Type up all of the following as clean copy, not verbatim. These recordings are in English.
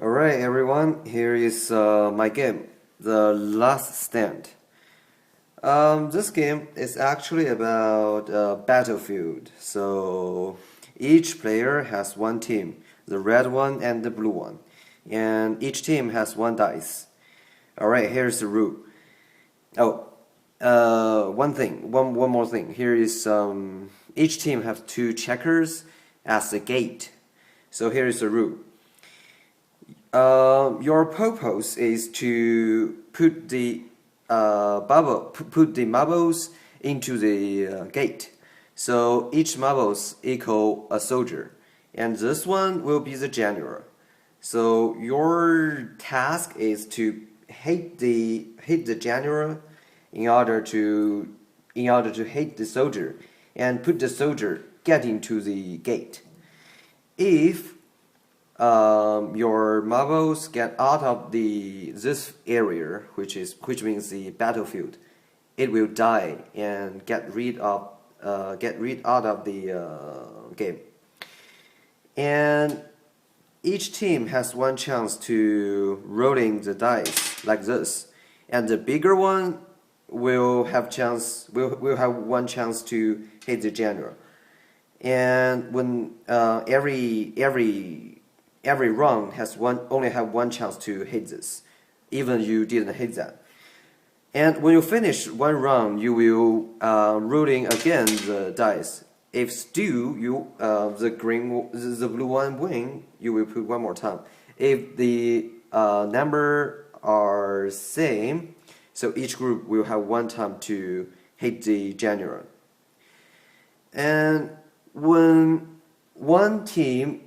Alright everyone, here is my game, The Last Stand. This game is actually about Battlefield. So each player has one team, the red one and the blue one. And each team has one dice. Alright, here's the rule. One more thing. Here is each team has two checkers as a gate. So here is the rule. Your purpose is to put the marbles into the gate. So each marbles equal a soldier, and this one will be the general. So your task is to hit the general in order to hit the soldier and put the soldier get into the gate. If your marbles get out of this area, which means the battlefield, it will die and get rid out of the game. And each team has one chance to rolling the dice like this, and the bigger one will have one chance to hit the general. And when every round has only have one chance to hit this, even you didn't hit that. And when you finish one round, you will rolling again the dice. If still the blue one win, you will put one more time. If the number are same, so each group will have one time to hit the general. And when one team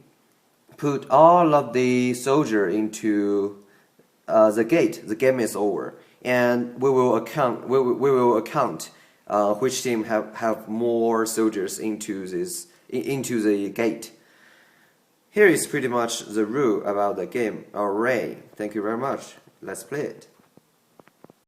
put all of the soldier into the gate, the game is over, and we will account which team have more soldiers into the gate. Here is pretty much the rule about the game. Alright, thank you very much. Let's play it.